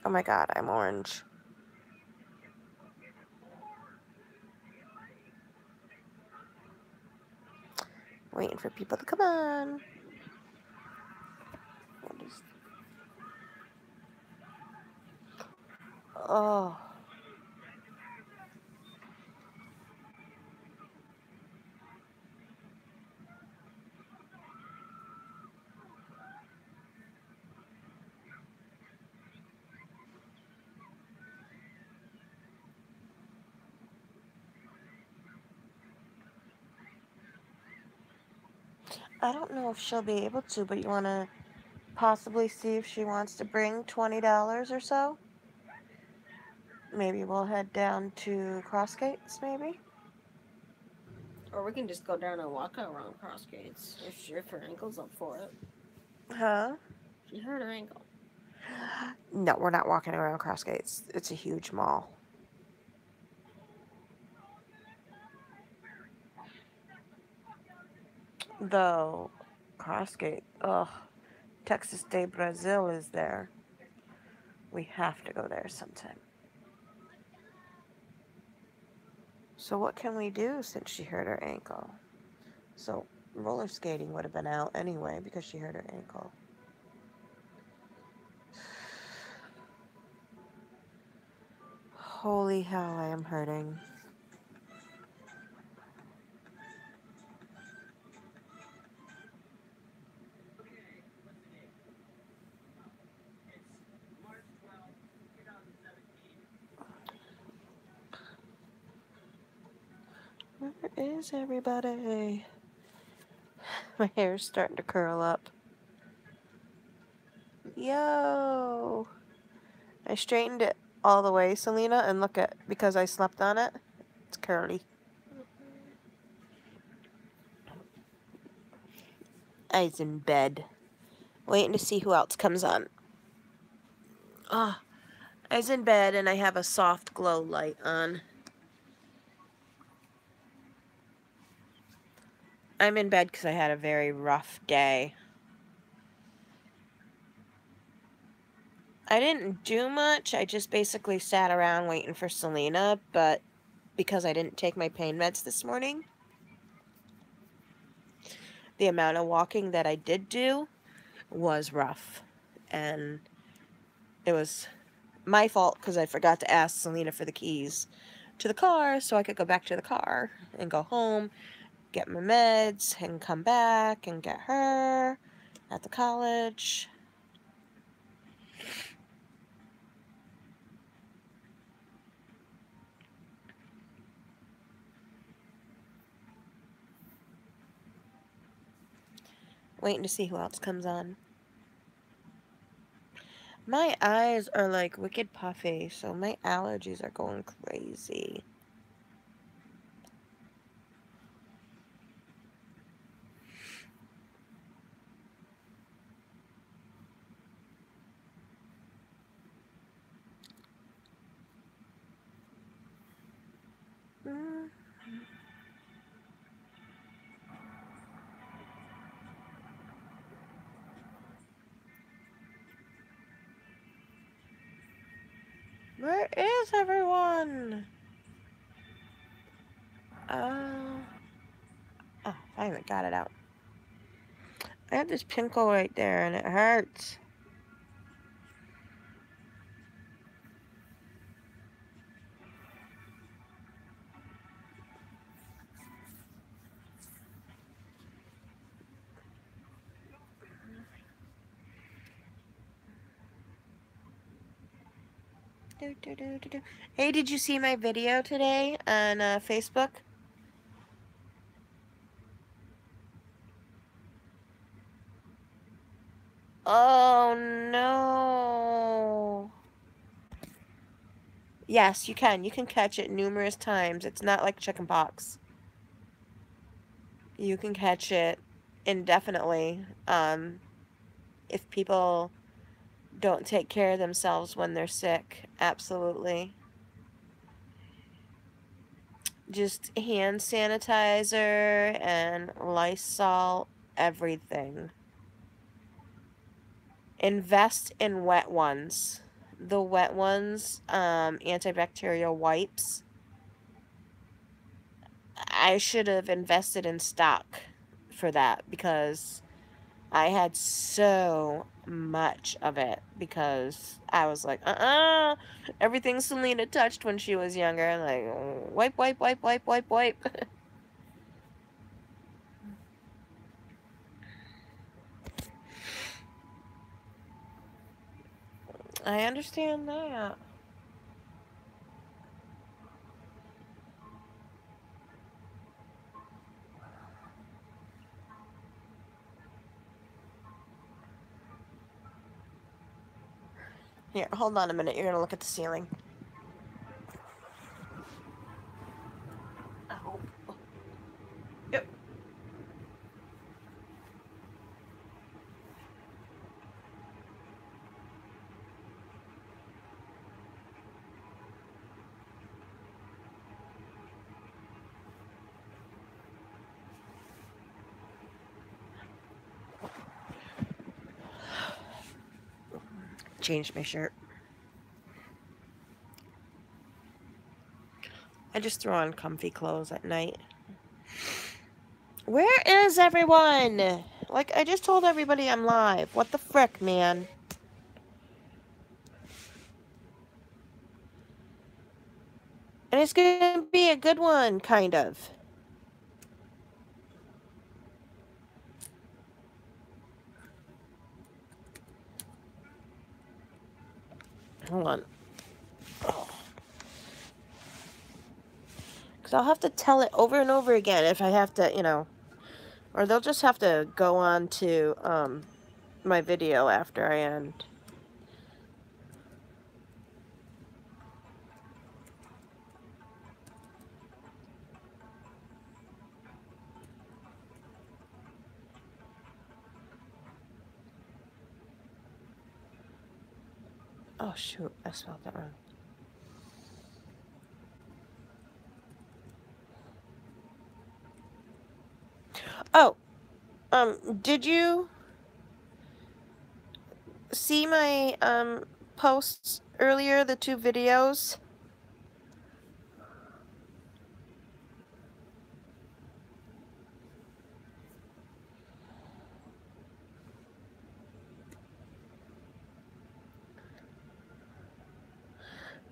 Oh my god, I'm orange. Waiting for people to come on. What is... Oh. I don't know if she'll be able to, but you want to possibly see if she wants to bring $20 or so? Maybe we'll head down to Crossgates, maybe? Or we can just go down and walk around Crossgates if her ankle's up for it. Huh? She hurt her ankle. No, we're not walking around Crossgates. It's a huge mall. Though, Crossgate, ugh, Texas de Brazil is there. We have to go there sometime. So what can we do since she hurt her ankle? So roller skating would have been out anyway because she hurt her ankle. Holy hell, I am hurting. Where is everybody? My hair's starting to curl up. Yo! I straightened it all the way, Selena, and look at, because I slept on it, it's curly. I was in bed, waiting to see who else comes on. Ah, I was in bed and I have a soft glow light on. I'm in bed because I had a very rough day. I didn't do much. I just basically sat around waiting for Selena, but because I didn't take my pain meds this morning, the amount of walking that I did do was rough. And it was my fault because I forgot to ask Selena for the keys to the car so I could go back to the car and go home, get my meds, and come back and get her at the college. Waiting to see who else comes on. My eyes are like wicked puffy, so my allergies are going crazy. Mm. Where is everyone? Oh, I finally got it out. I have this pimple right there and it hurts. Hey, did you see my video today on Facebook? Oh no. Yes, you can. You can catch it numerous times. It's not like chickenpox. You can catch it indefinitely. If people don't take care of themselves when they're sick, absolutely. Just hand sanitizer and Lysol, everything. Invest in wet ones. the wet ones, antibacterial wipes. I should have invested in stock for that because I had so much of it because I was like, everything Selena touched when she was younger. I'm like, wipe, wipe, wipe, wipe, wipe, wipe. I understand that. Here, hold on a minute. You're going to look at the ceiling. Oh. Yep. Changed my shirt. I just throw on comfy clothes at night. Where is everyone? Like, I just told everybody I'm live. What the frick, man? And it's gonna be a good one, kind of. Hold on. Oh. Because I'll have to tell it over and over again if I have to, you know. Or they'll just have to go on to my video after I end. Oh, shoot. I spelled that wrong. Oh, did you see my, posts earlier, the 2 videos?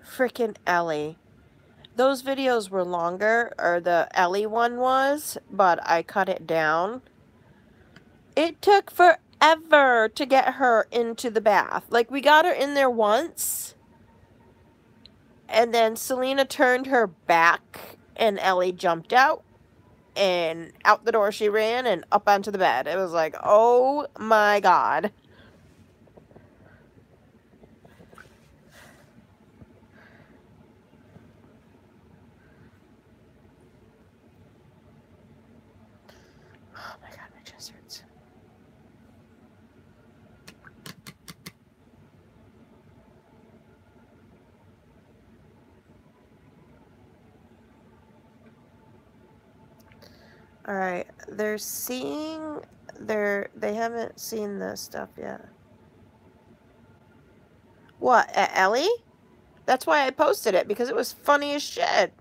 Frickin' Ellie. Those videos were longer, or the Ellie one was, but I cut it down. It took forever to get her into the bath. Like, we got her in there once, and then Selena turned her back, and Ellie jumped out, and out the door she ran, and up onto the bed. It was like, oh my god. Oh my god, my chest hurts. Alright, they're seeing... They haven't seen this stuff yet. What, at Ellie? That's why I posted it, because it was funny as shit.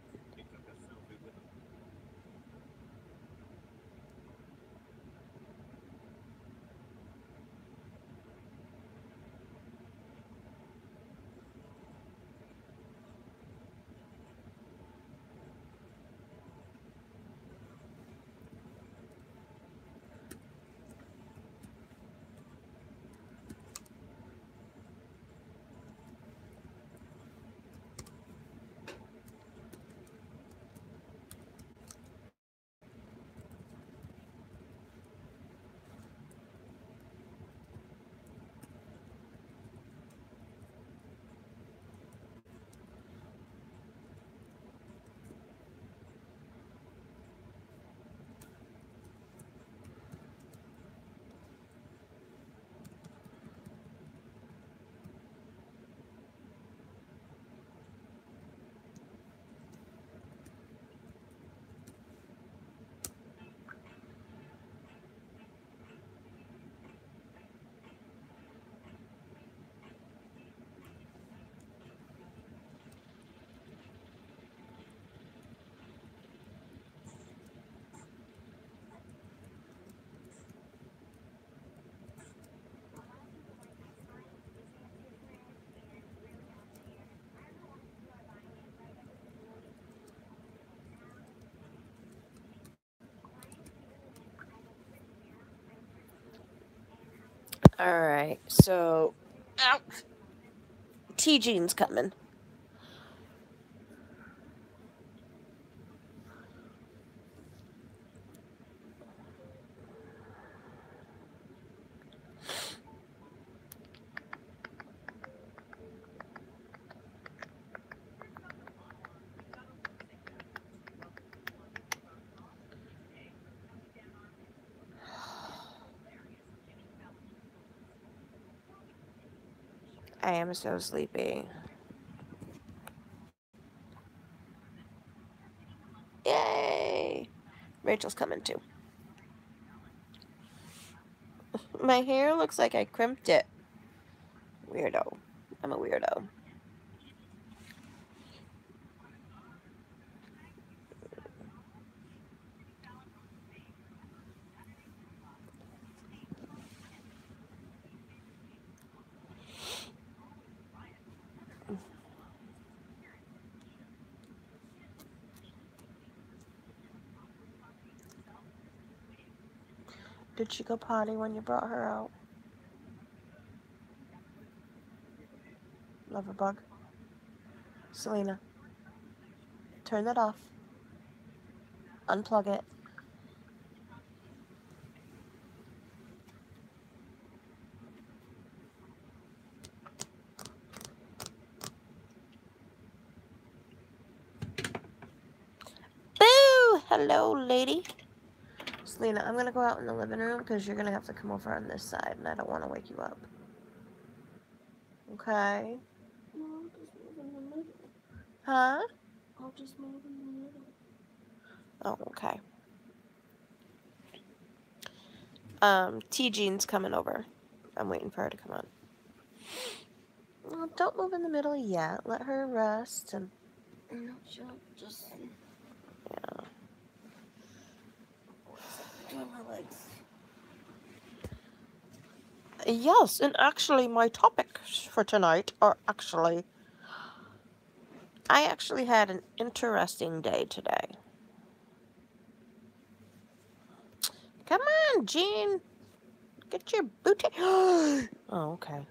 Alright, so... Ow! T-Jean's coming. I am so sleepy. Yay! Rachel's coming too. My hair looks like I crimped it. Weirdo. I'm a weirdo. Did she go potty when you brought her out? Lover bug. Selena. Turn that off. Unplug it. Boo! Hello, lady. Selena, I'm going to go out in the living room because you're going to have to come over on this side and I don't want to wake you up. Okay? No, I'll just move in the middle. Huh? I'll just move in the middle. Oh, okay. T-Jean's coming over. I'm waiting for her to come on. Well, don't move in the middle yet. Let her rest and... No, she'll just... Yeah. Doing my legs. Yes, and actually my topics for tonight are actually... I actually had an interesting day today. Come on, Jean. Get your booty. Oh, okay.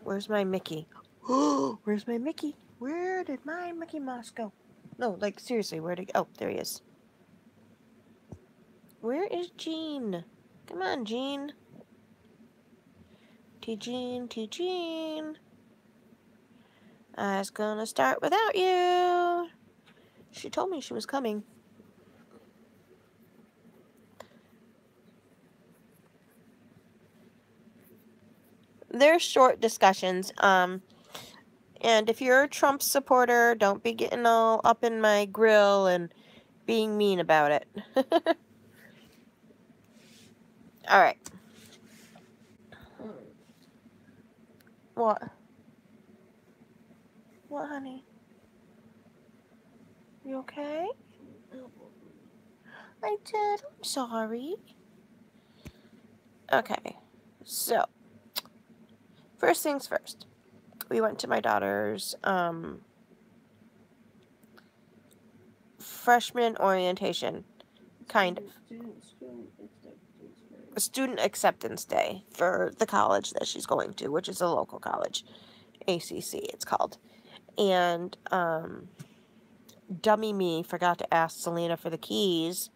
Where's my Mickey? Where's my Mickey? Where did my Mickey Mouse go? No, like, seriously, where did... Oh, there he is. Where is Jean? Come on, Jean. T-Jean, T-Jean. I was gonna start without you. She told me she was coming. They're short discussions. And if you're a Trump supporter, don't be getting all up in my grill and being mean about it. All right. What? What, honey? You okay? I did. I'm sorry. Okay. So, first things first. We went to my daughter's freshman orientation. Kind of. A student acceptance day for the college that she's going to, which is a local college. ACC, it's called. And, dummy me forgot to ask Selena for the keys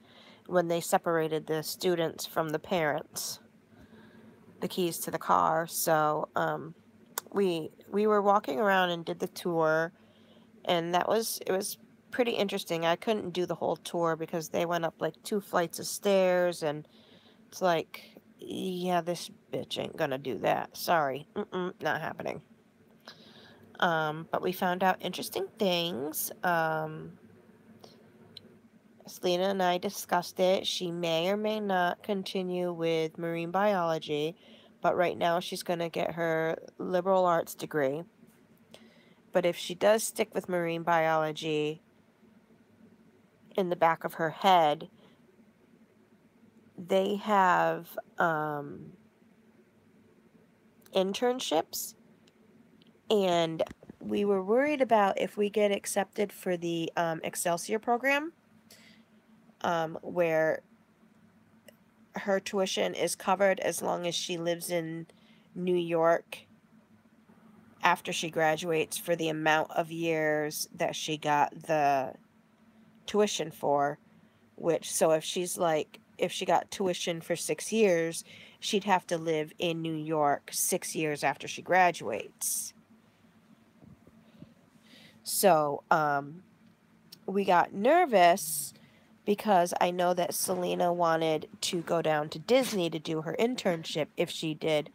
when they separated the students from the parents. The keys to the car. So, we were walking around and did the tour, and it was pretty interesting. I couldn't do the whole tour because they went up like 2 flights of stairs, and it's like, yeah, this bitch ain't gonna do that. Sorry. Not happening. But we found out interesting things. Selena and I discussed it. She may or may not continue with marine biology, but right now she's going to get her liberal arts degree. But if she does stick with marine biology, in the back of her head, they have internships, and we were worried about if we get accepted for the Excelsior program, where her tuition is covered as long as she lives in New York after she graduates for the amount of years that she got the tuition for, which, so if she's like, if she got tuition for 6 years, she'd have to live in New York 6 years after she graduates. So, we got nervous because I know that Selena wanted to go down to Disney to do her internship if she did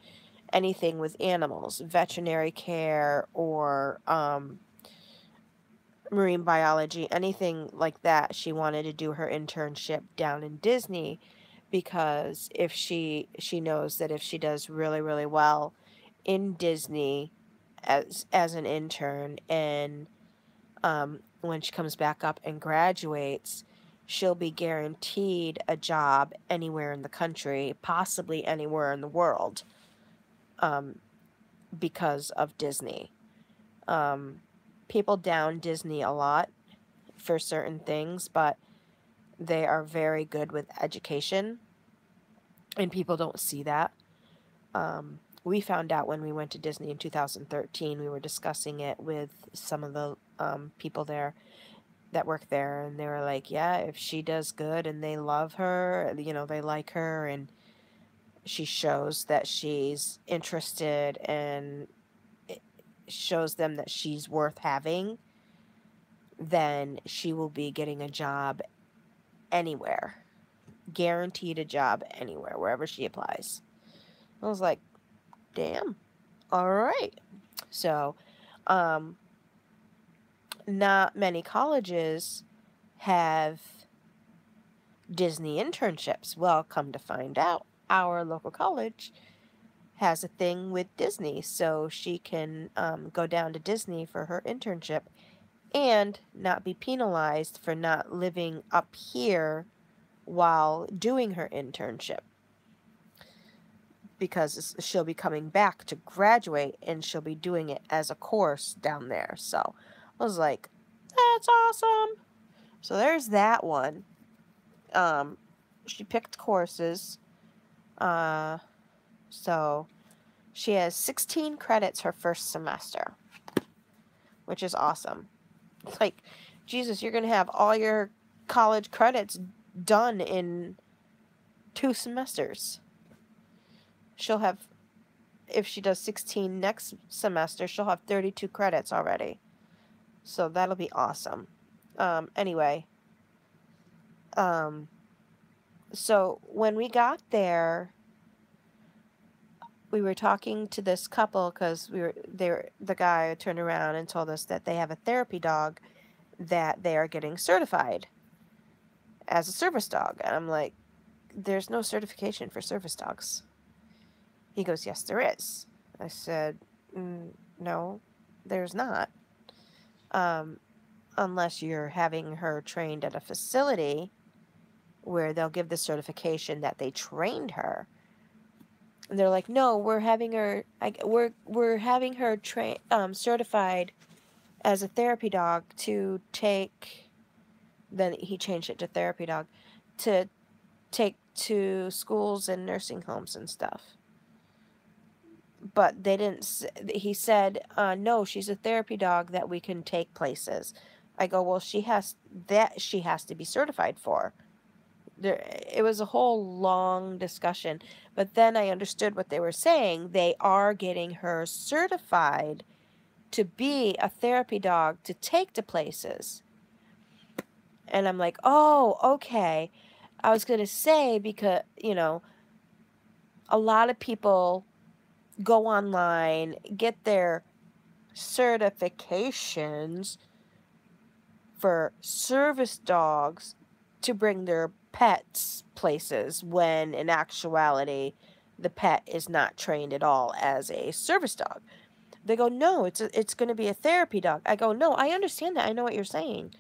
anything with animals, veterinary care or marine biology, anything like that. She wanted to do her internship down in Disney because if she knows that if she does really, really well in Disney as an intern, and when she comes back up and graduates, she'll be guaranteed a job anywhere in the country, possibly anywhere in the world, because of Disney. People down Disney a lot for certain things, but they are very good with education, and people don't see that. We found out when we went to Disney in 2013. We were discussing it with some of the people there that work there, and they were like, yeah, if she does good and they love her, you know, they like her, and she shows that she's interested and it shows them that she's worth having, then she will be getting a job anywhere. Guaranteed a job anywhere, wherever she applies. I was like, damn. All right. So, not many colleges have Disney internships. Well, come to find out, our local college has a thing with Disney, so she can go down to Disney for her internship and not be penalized for not living up here while doing her internship, because she'll be coming back to graduate and she'll be doing it as a course down there. So I was like, that's awesome. So there's that one. She picked courses. So she has 16 credits her first semester, which is awesome. It's like, Jesus, you're going to have all your college credits done in 2 semesters. She'll have, if she does 16 next semester, she'll have 32 credits already. So that'll be awesome. Anyway, so when we got there, we were talking to this couple because the guy turned around and told us that they have a therapy dog that they are getting certified as a service dog. And I'm like, there's no certification for service dogs. He goes, yes, there is. I said, no, there's not. Unless you're having her trained at a facility where they'll give the certification that they trained her. And they're like, no, we're having her certified as a therapy dog to take. Then he changed it to therapy dog to take to schools and nursing homes and stuff. But they didn't. He said, no, she's a therapy dog that we can take places. I go, well, she has to be certified for. It was a whole long discussion, but then I understood what they were saying. They are getting her certified to be a therapy dog to take to places. And I'm like, oh, okay. I was going to say, because, you know, a lot of people go online, get their certifications for service dogs to bring their pets places, when in actuality the pet is not trained at all as a service dog. They go, no, it's going to be a therapy dog. I go, no, I understand that. I know what you're saying.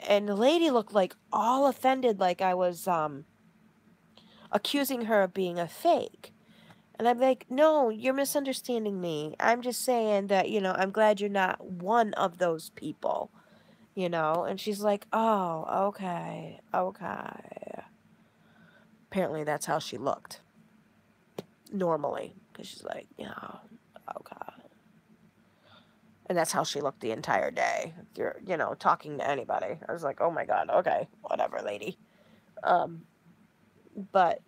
And the lady looked like all offended, like I was accusing her of being a fake. And I'm like, no, you're misunderstanding me. I'm just saying that, you know, I'm glad you're not one of those people. You know, and she's like, oh, okay. Apparently that's how she looked. Normally. Because she's like, okay. And that's how she looked the entire day. You're, talking to anybody. I was like, oh my God, okay, whatever, lady. But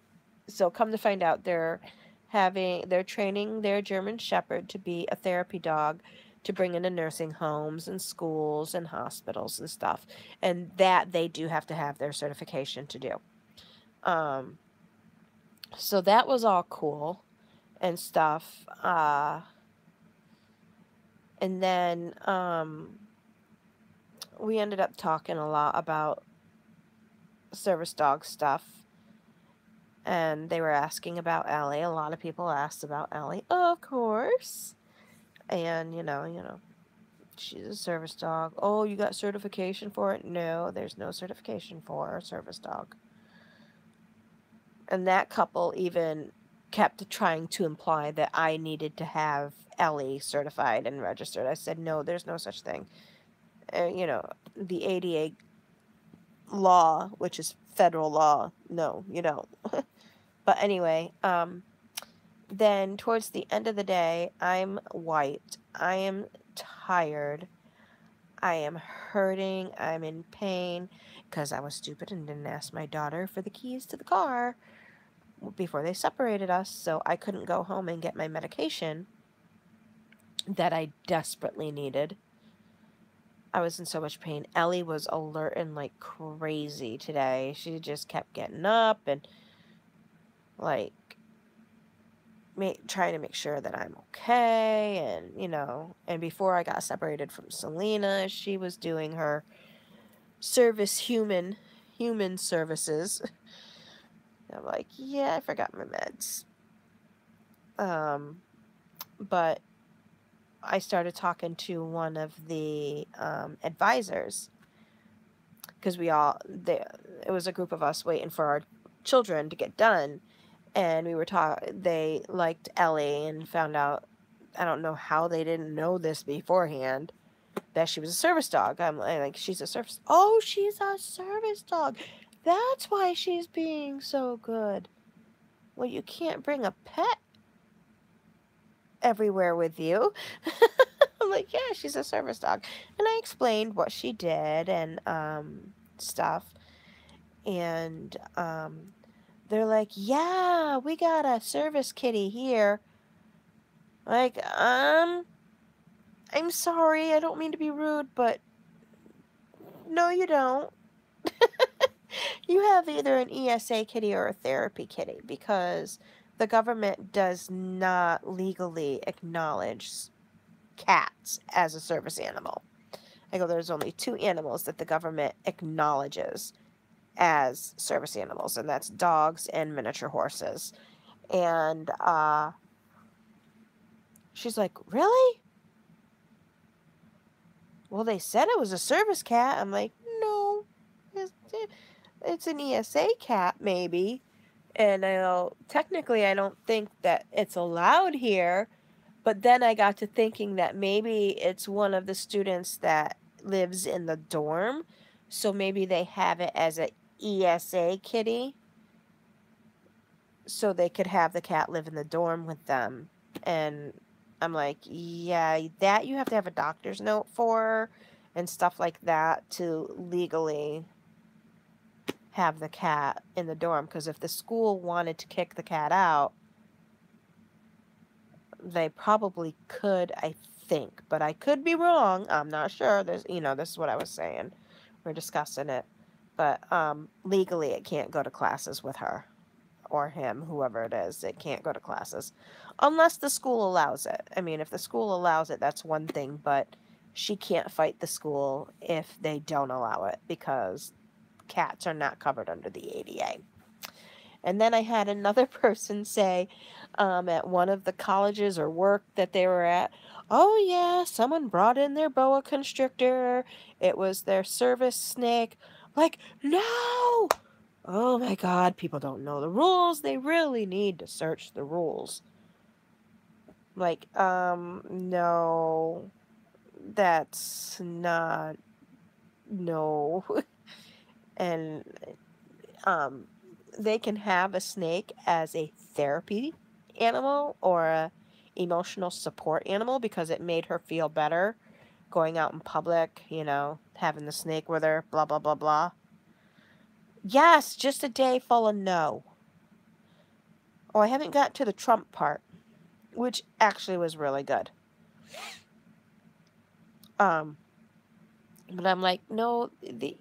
so come to find out, they're training their German Shepherd to be a therapy dog to bring into nursing homes and schools and hospitals and stuff. And that they do have to have their certification to do. So that was all cool and stuff. And then we ended up talking a lot about service dog stuff. And they were asking about Ellie. A lot of people asked about Ellie, of course. And, she's a service dog. Oh, you got certification for it? No, there's no certification for a service dog. And that couple even kept trying to imply that I needed to have Ellie certified and registered. I said, no, there's no such thing. The ADA law, which is federal law, no, you don't. But anyway, then towards the end of the day, I'm wiped. I am tired. I am hurting. I'm in pain because I was stupid and didn't ask my daughter for the keys to the car before they separated us, so I couldn't go home and get my medication that I desperately needed. I was in so much pain. Ellie was alerting like crazy today. She just kept getting up and like trying to make sure that I'm okay, and before I got separated from Selena, she was doing her human services. I'm like, yeah, I forgot my meds. But I started talking to one of the advisors, because it was a group of us waiting for our children to get done, and they liked Ellie and found out, I don't know how they didn't know this beforehand, that she was a service dog. I'm like, she's a service dog. That's why she's being so good. Well, you can't bring a pet everywhere with you. I'm like, yeah, she's a service dog. And I explained what she did and stuff. And they're like, yeah, we got a service kitty here. Like, I'm sorry, I don't mean to be rude, but no, you don't. You have either an ESA kitty or a therapy kitty, because the government does not legally acknowledge cats as a service animal. I go, there's only 2 animals that the government acknowledges as service animals, and that's dogs and miniature horses. And she's like, really? Well, they said it was a service cat. I'm like, no, it's an ESA cat, maybe. And technically, I don't think that it's allowed here. But then I got to thinking that maybe it's one of the students that lives in the dorm. So maybe they have it as a ESA kitty, so they could have the cat live in the dorm with them. And I'm like, yeah, that you have to have a doctor's note for and stuff like that to legally have the cat in the dorm. Because if the school wanted to kick the cat out, they probably could, I think. But I could be wrong. I'm not sure. This is what I was saying. We're discussing it. But legally, it can't go to classes with her or him, whoever it is. It can't go to classes unless the school allows it. I mean, if the school allows it, that's one thing, but she can't fight the school if they don't allow it, because cats are not covered under the ADA. And then I had another person say at one of the colleges or work that they were at, oh yeah, someone brought in their boa constrictor. It was their service snake. Like, no! Oh my God, people don't know the rules. They really need to search the rules. Like, no, that's not, no. And, they can have a snake as a therapy animal or a emotional support animal because it made her feel better going out in public, having the snake with her, blah, blah, blah, blah. Yes, just a day full of no. Oh, I haven't got to the Trump part, which actually was really good. But I'm like, no, the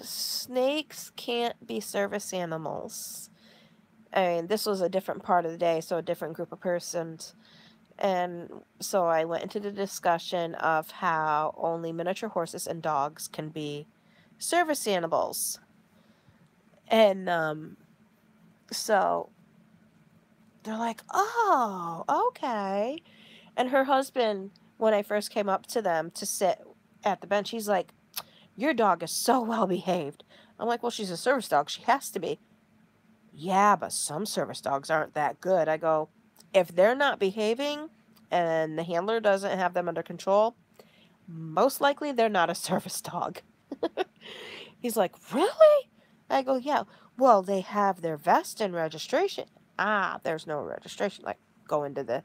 snakes can't be service animals. And this was a different part of the day, so a different group of persons. And so I went into the discussion of how only miniature horses and dogs can be service animals. And so they're like, oh, okay. And her husband, when I first came up to them to sit at the bench, he's like, your dog is so well behaved. I'm like, well, she's a service dog. She has to be. Yeah, but some service dogs aren't that good. I go, if they're not behaving and the handler doesn't have them under control, most likely they're not a service dog. He's like, really? I go, yeah. Well, they have their vest and registration. Ah, there's no registration. Like, go into the...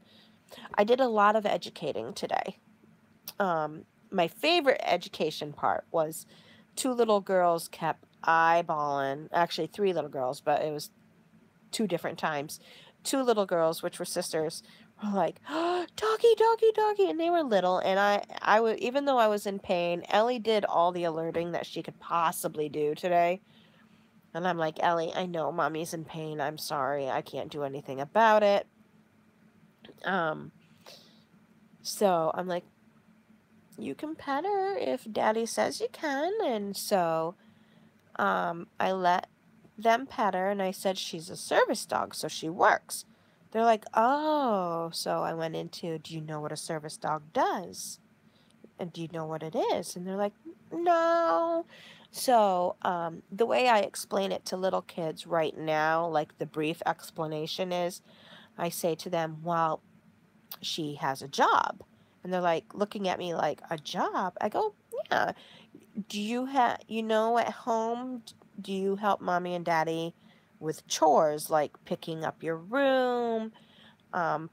I did a lot of educating today. My favorite education part was 2 little girls kept eyeballing, actually 3 little girls, but it was 2 different times. 2 little girls, which were sisters, were like, oh, doggy, doggy, doggy, and they were little, and I would, even though I was in pain, Ellie did all the alerting that she could possibly do today. And I'm like, Ellie, I know mommy's in pain. I'm sorry. I can't do anything about it. So I'm like, you can pet her if daddy says you can. And so, I let them pet her and I said, she's a service dog, so she works. They're like, oh, so I went into, do you know what a service dog does? And do you know what it is? And they're like, no. So, the way I explain it to little kids right now, like the brief explanation is, I say to them, well, she has a job. And they're like looking at me like, a job? I go, yeah. Do you have, at home, do you help mommy and daddy with chores like picking up your room,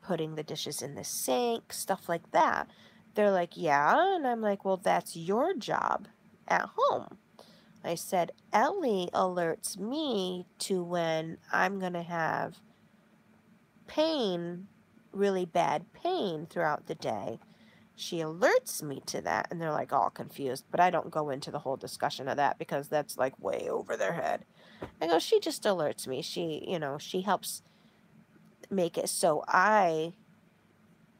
putting the dishes in the sink, stuff like that? They're like, yeah. And I'm like, well, that's your job at home. I said, Ellie alerts me to when I'm going to have pain, really bad pain throughout the day. She alerts me to that, and they're like all confused, but I don't go into the whole discussion of that because that's like way over their head. I go, she just alerts me. She helps make it so I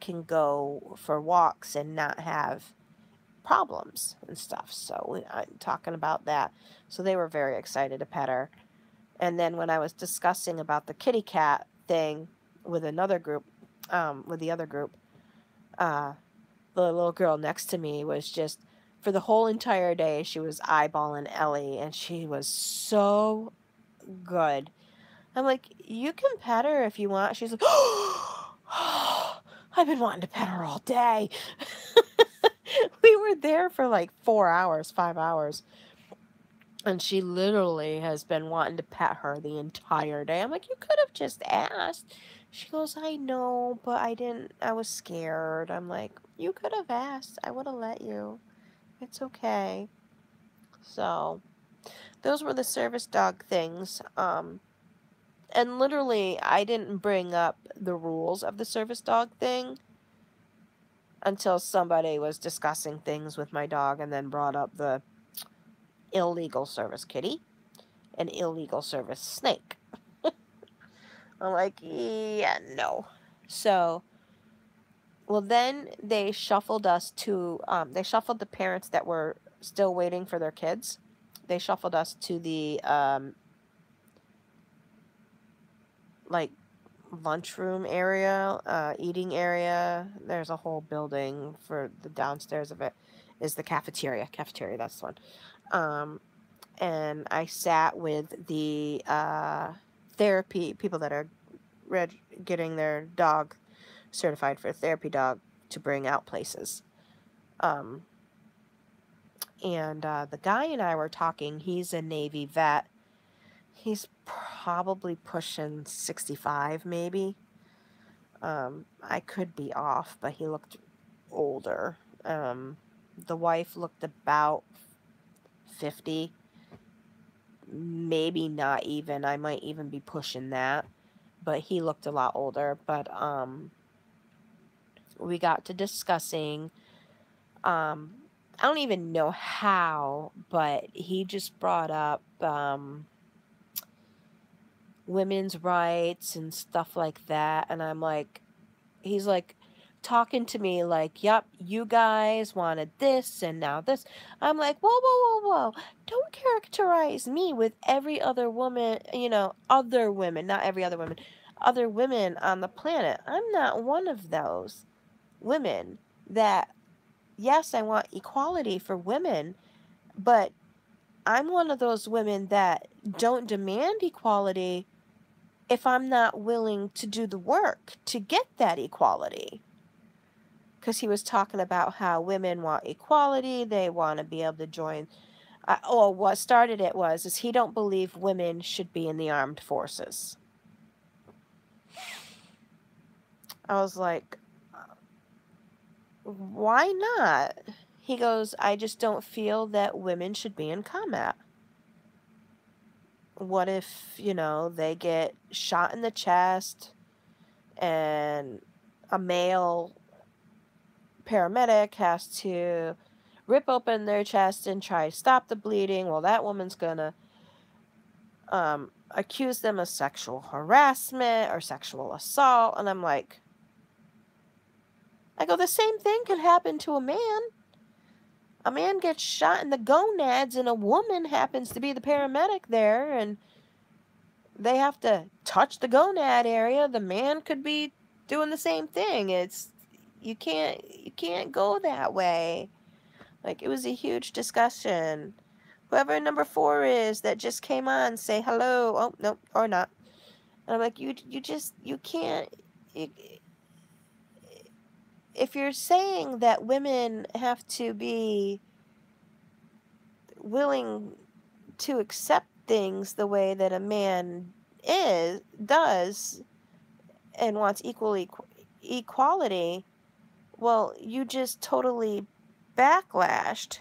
can go for walks and not have problems and stuff. So I'm talking about that. So they were very excited to pet her. And then when I was discussing about the kitty cat thing with another group, with the other group, the little girl next to me was just, for the whole entire day, she was eyeballing Ellie, and she was so good. I'm like, you can pet her if you want. She's like, oh, I've been wanting to pet her all day. We were there for like 4 hours, 5 hours. And she literally has been wanting to pet her the entire day. I'm like, you could have just asked. She goes, I know, but I didn't. I was scared. I'm like, you could have asked. I would have let you. It's okay. So, those were the service dog things. And literally, I didn't bring up the rules of the service dog thing until somebody was discussing things with my dog and then brought up the illegal service kitty and illegal service snake. I'm like, yeah, no. So, well, then they shuffled us to, they shuffled the parents that were still waiting for their kids. They shuffled us to the, like, lunchroom area, eating area. There's a whole building for the downstairs of it is the cafeteria. Cafeteria, that's the one. And I sat with the, therapy people that are getting their dog certified for a therapy dog to bring out places. And the guy and I were talking. He's a Navy vet. He's probably pushing 65 maybe. I could be off, but he looked older. The wife looked about 50, maybe not even. I might even be pushing that, but he looked a lot older. But we got to discussing, I don't even know how, but he just brought up women's rights and stuff like that, and I'm like, he's like talking to me like, yep, you guys wanted this and now this. I'm like, whoa, whoa, whoa, whoa. Don't characterize me with every other woman, other women, not every other woman, other women on the planet. I'm not one of those women that, yes, I want equality for women, but I'm one of those women that don't demand equality if I'm not willing to do the work to get that equality. Because he was talking about how women want equality, they want to be able to join. What started it is he don't believe women should be in the armed forces. I was like, why not? He goes, I just don't feel that women should be in combat. What if, they get shot in the chest and a male paramedic has to rip open their chest and try to stop the bleeding? Well, that woman's gonna accuse them of sexual harassment or sexual assault. And I'm like, the same thing could happen to a man. A man gets shot in the gonads and a woman happens to be the paramedic there and they have to touch the gonad area. The man could be doing the same thing. You can't go that way. Like, it was a huge discussion. Whoever number 4 is that just came on, say hello. Oh, no, or not. And I'm like, you can't. If you're saying that women have to be willing to accept things the way that a man does and wants equality, well, you just totally backlashed.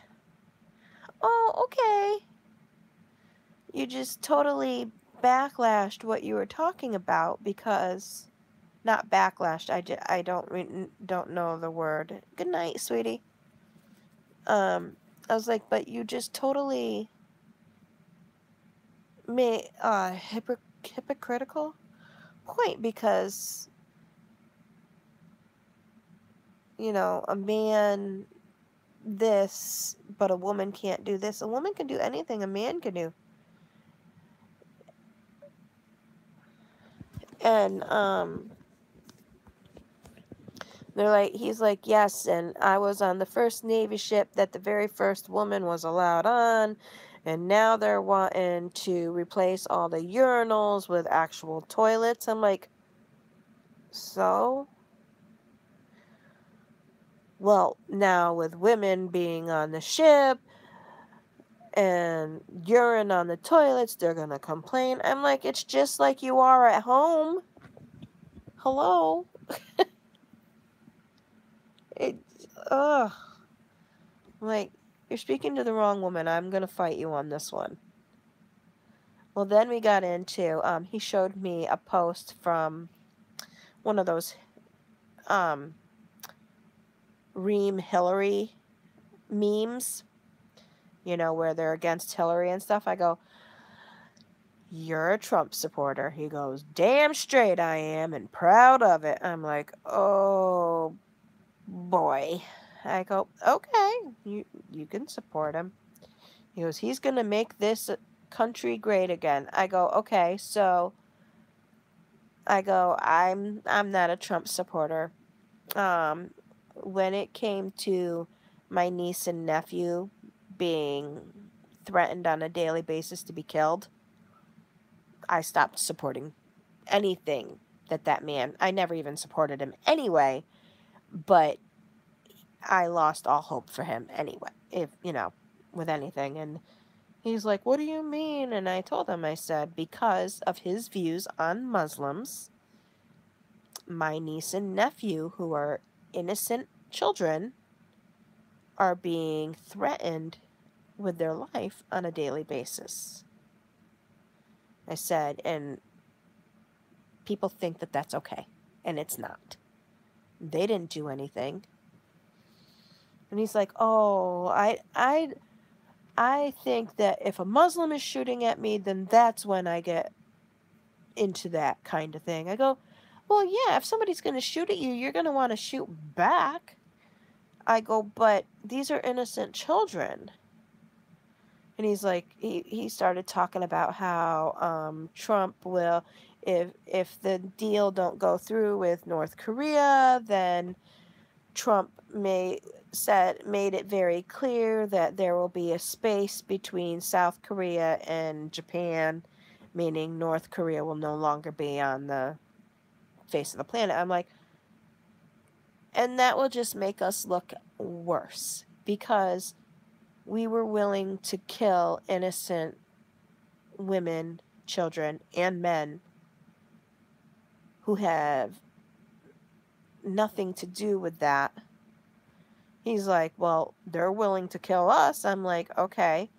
Oh, okay. You just totally backlashed what you were talking about because, not backlashed. I don't know the word. Good night, sweetie. I was like, but you just totally made hypocritical point because, a man this, but a woman can't do this. A woman can do anything a man can do. And he's like, yes, and I was on the first Navy ship that the very first woman was allowed on, and now they're wanting to replace all the urinals with actual toilets. I'm like, so? Well, now with women being on the ship and urine on the toilets, they're gonna complain. I'm like, it's just like you are at home. Hello? Ugh. Like, you're speaking to the wrong woman. I'm gonna fight you on this one. Well, then we got into, he showed me a post from one of those, Ream Hillary memes, where they're against Hillary and stuff. I go, you're a Trump supporter. He goes, damn straight I am and proud of it. I'm like, oh boy. I go, okay, you can support him. He goes, he's gonna make this country great again. I go, okay, so I'm not a Trump supporter. When it came to my niece and nephew being threatened on a daily basis to be killed, I stopped supporting anything that man. I never even supported him anyway, but I lost all hope for him anyway, if, with anything. And He's like, what do you mean? And I told him, I said, because of his views on Muslims, my niece and nephew, who are innocent children, are being threatened with their life on a daily basis. I said, and people think that that's okay, and it's not. They didn't do anything. And he's like, oh, I think that if a Muslim is shooting at me, then that's when I get into that kind of thing. I go, well, yeah, if somebody's going to shoot at you, you're going to want to shoot back. I go, but these are innocent children. And he's like, he started talking about how Trump will, if the deal don't go through with North Korea, then Trump made it very clear that there will be a space between South Korea and Japan, meaning North Korea will no longer be on the face of the planet. I'm like, and that will just make us look worse because we were willing to kill innocent women, children, and men who have nothing to do with that. He's like, well, they're willing to kill us. I'm like, okay.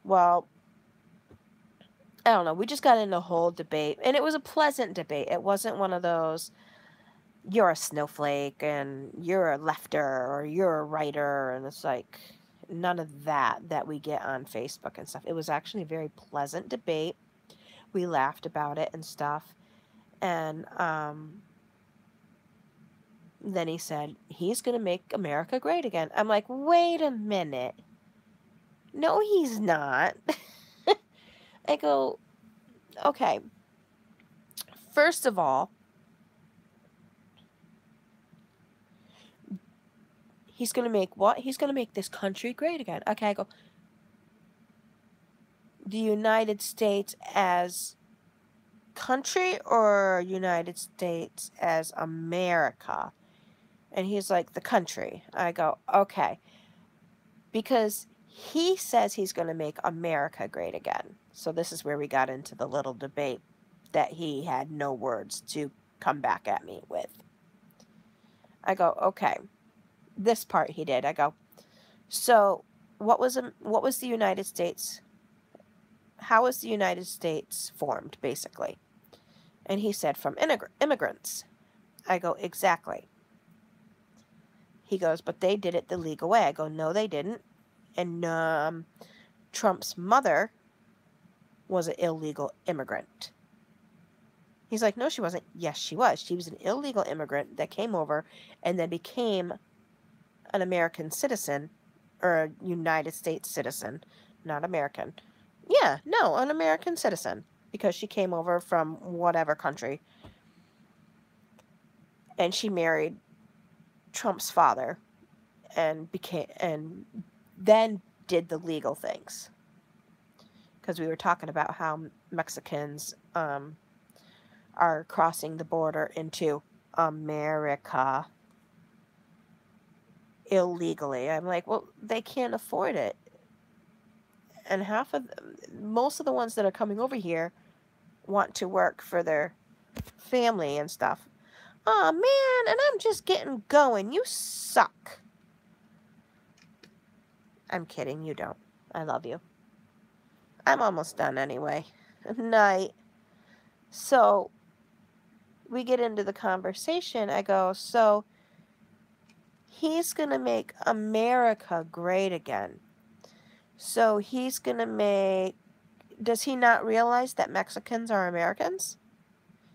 Well, I don't know. We just got in a whole debate, and it was a pleasant debate. It wasn't one of those, you're a snowflake, and you're a lefter, or you're a writer, and it's like, none of that we get on Facebook and stuff. It was actually a very pleasant debate. We laughed about it and stuff. And then he said, he's going to make America great again. I'm like, wait a minute. No, he's not. I go, okay. First of all, he's going to make what? He's going to make this country great again. Okay, I go, the United States as country or United States as America? And he's like, the country. I go, okay. Because he says he's going to make America great again. So this is where we got into the little debate that he had no words to come back at me with. I go, okay. This part he did. I go, so what was the United States? How was the United States formed, basically? And he said, from immigrants. I go, exactly. He goes, but they did it the legal way. I go, no, they didn't. And Trump's mother was an illegal immigrant. He's like, no, she wasn't. Yes, she was. She was an illegal immigrant that came over and then became an American citizen, or a United States citizen, not American. Yeah, no, an American citizen, because she came over from whatever country. And she married Trump's father and then did the legal things. Because we were talking about how Mexicans are crossing the border into America illegally. I'm like, well, they can't afford it. And most of the ones that are coming over here want to work for their family and stuff. Oh man, and I'm just getting going. You suck. I'm kidding, you don't. I love you. I'm almost done anyway. Night. So we get into the conversation. I go, so he's going to make America great again. So he's going to make... Does he not realize that Mexicans are Americans?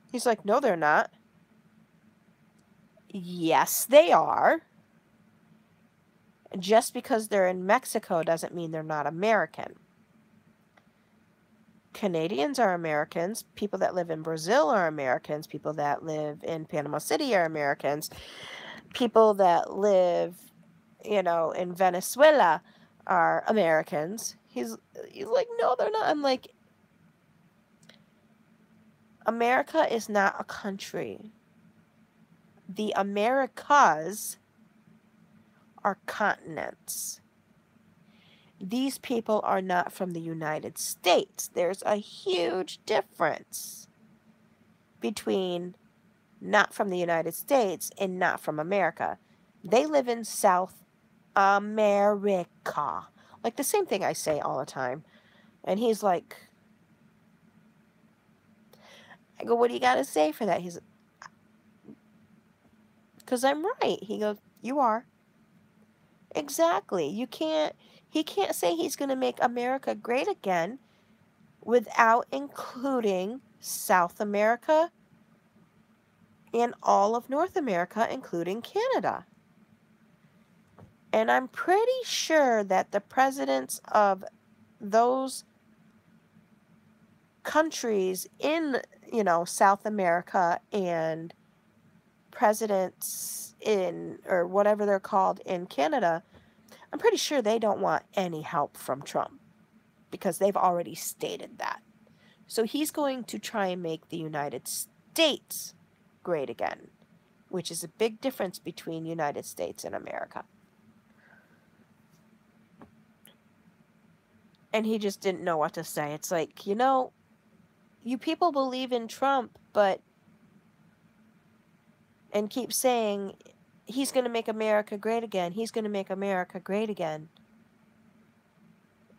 He's like, no, they're not. Yes, they are. Just because they're in Mexico doesn't mean they're not American. Canadians are Americans. People that live in Brazil are Americans. People that live in Panama City are Americans. People that live, in Venezuela are Americans. He's like, no, they're not. I'm like, America is not a country. The Americas are continents. these people are not from the United States. There's a huge difference between not from the United States and not from America. They live in South America. Like the same thing I say all the time. And he's like, I go, what do you got to say for that? He's, because I'm right. He goes, you are. Exactly. He can't say he's going to make America great again without including South America and all of North America, including Canada. And I'm pretty sure that the presidents of those countries in, South America and presidents in, or whatever they're called in Canada, I'm pretty sure they don't want any help from Trump because they've already stated that. So he's going to try and make the United States great again, which is a big difference between United States and America. And he just didn't know what to say. It's like, you people believe in Trump, and keep saying he's going to make America great again. He's going to make America great again.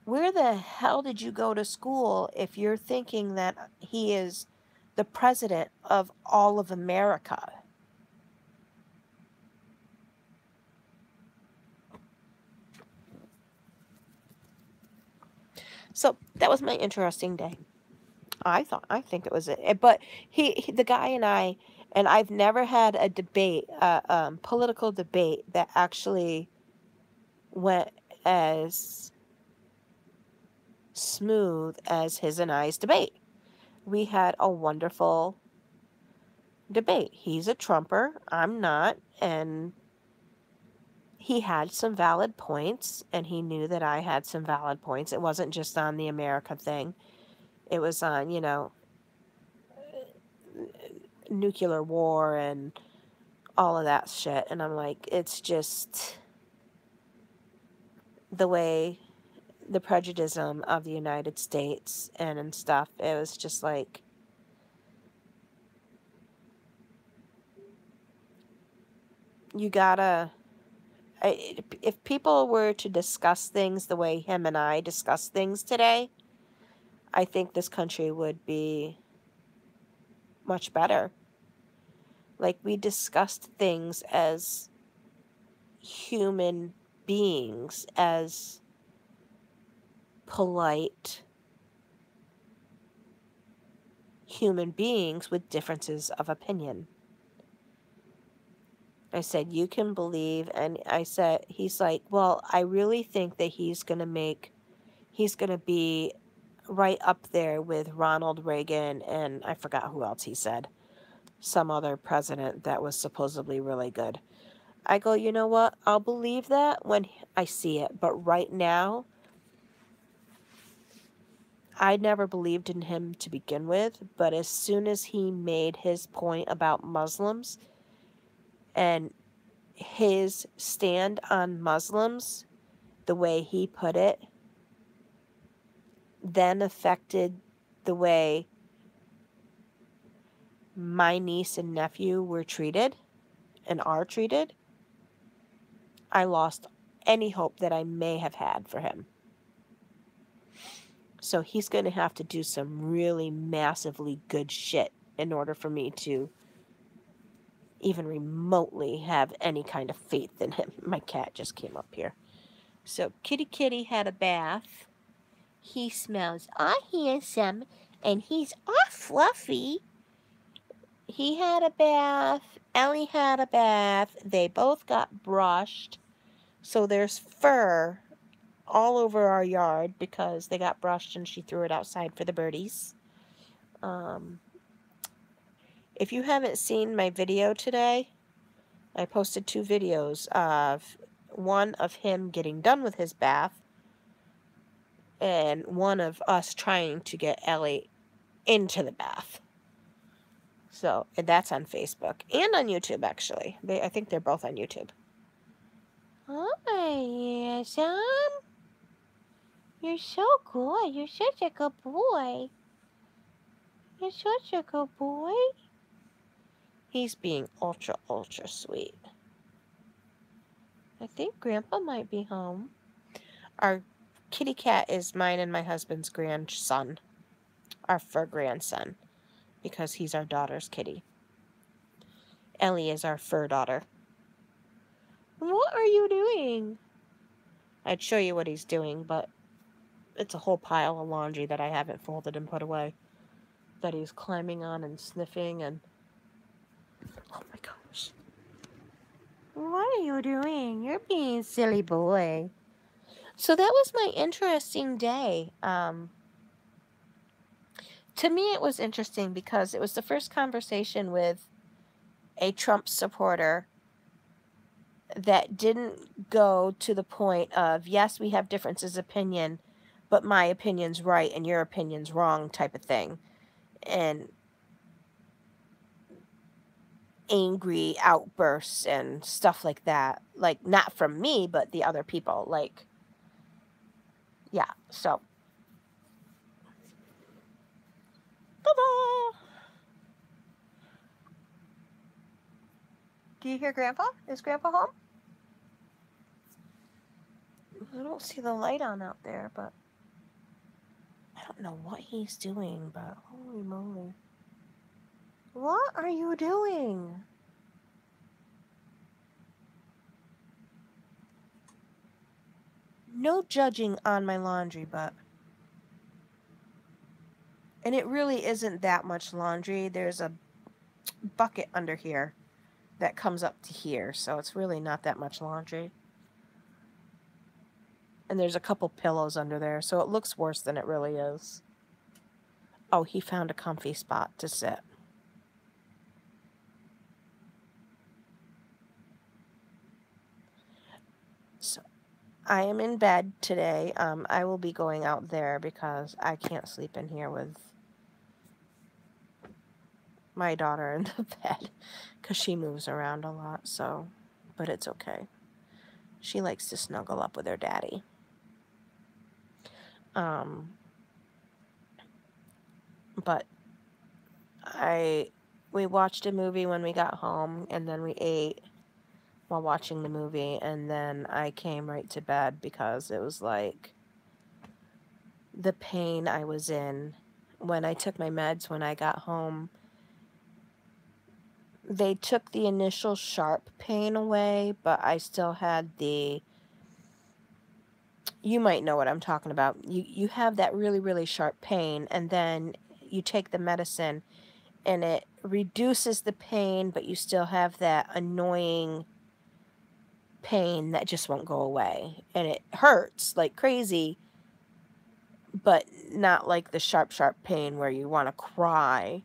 Where the hell did you go to school if you're thinking that he is the president of all of America? So that was my interesting day. I think it was it. But the guy and I've never had a debate, political debate that actually went as smooth as his and I's debate. We had a wonderful debate. He's a Trumper, I'm not, and he had some valid points, and he knew that I had some valid points. It wasn't just on the America thing. It was on, nuclear war and all of that shit. And I'm like, it's just the way, the prejudice of the United States and stuff. It was just like, you gotta, if people were to discuss things the way him and I discuss things today, I think this country would be much better. Like, we discussed things as human beings, as polite human beings with differences of opinion. I said, you can believe, and I said, he's like, well, I really think that he's going to be right up there with Ronald Reagan, and I forgot who else he said. Some other president that was supposedly really good. I go, you know what? I'll believe that when I see it. But right now, I never believed in him to begin with. But as soon as he made his point about Muslims and his stand on Muslims, the way he put it, then affected the way my niece and nephew were treated and are treated, I lost any hope that I may have had for him. So he's going to have to do some really massively good shit in order for me to even remotely have any kind of faith in him. My cat just came up here. So Kitty had a bath. He smells all handsome, and he's all fluffy. He had a bath. Ellie had a bath. They both got brushed. So there's fur all over our yard because they got brushed and she threw it outside for the birdies. If you haven't seen my video today, I posted 2 videos of one of him getting done with his bath and one of us trying to get Ellie into the bath. So, and that's on Facebook and on YouTube, actually. I think they're both on YouTube. Hi, handsome. You're so good. You're such a good boy. You're such a good boy. He's being ultra, ultra sweet. I think Grandpa might be home. Our kitty cat is mine and my husband's grandson. Our fur grandson. Because he's our daughter's kitty. Ellie is our fur daughter. What are you doing? I'd show you what he's doing, but it's a whole pile of laundry that I haven't folded and put away. That he's climbing on and sniffing and... Oh my gosh. What are you doing? You're being a silly boy. So that was my interesting day. To me, it was interesting because it was the first conversation with a Trump supporter that didn't go to the point of, yes, we have differences of opinion, but my opinion's right and your opinion's wrong type of thing. And angry outbursts and stuff like that. Like, not from me, but the other people. Like, yeah, so. Ta-da! Do you hear Grandpa? Is Grandpa home? I don't see the light on out there, but I don't know what he's doing, but holy moly. What are you doing? No judging on my laundry, but... And it really isn't that much laundry. There's a bucket under here that comes up to here, so it's really not that much laundry. And there's a couple pillows under there, so it looks worse than it really is. Oh, he found a comfy spot to sit. So, I am in bed today. I will be going out there because I can't sleep in here with my daughter in the bed because she moves around a lot, so, but it's okay. She likes to snuggle up with her daddy. But we watched a movie when we got home, and then we ate while watching the movie, and then I came right to bed because it was like the pain I was in when I took my meds when I got home. They took the initial sharp pain away, but I still had the... You might know what I'm talking about. You have that really, really sharp pain, and then you take the medicine, and it reduces the pain, but you still have that annoying pain that just won't go away. And it hurts like crazy, but not like the sharp, sharp pain where you want to cry.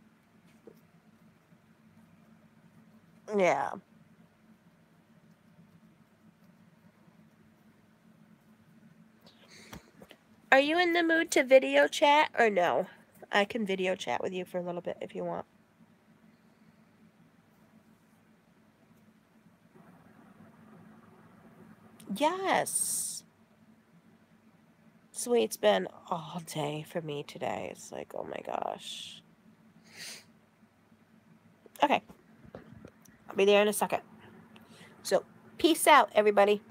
Yeah. Are you in the mood to video chat or no? I can video chat with you for a little bit if you want. Yes. It's the way it's been all day for me today. It's like, oh my gosh. Okay. I'll be there in a second. So, peace out, everybody.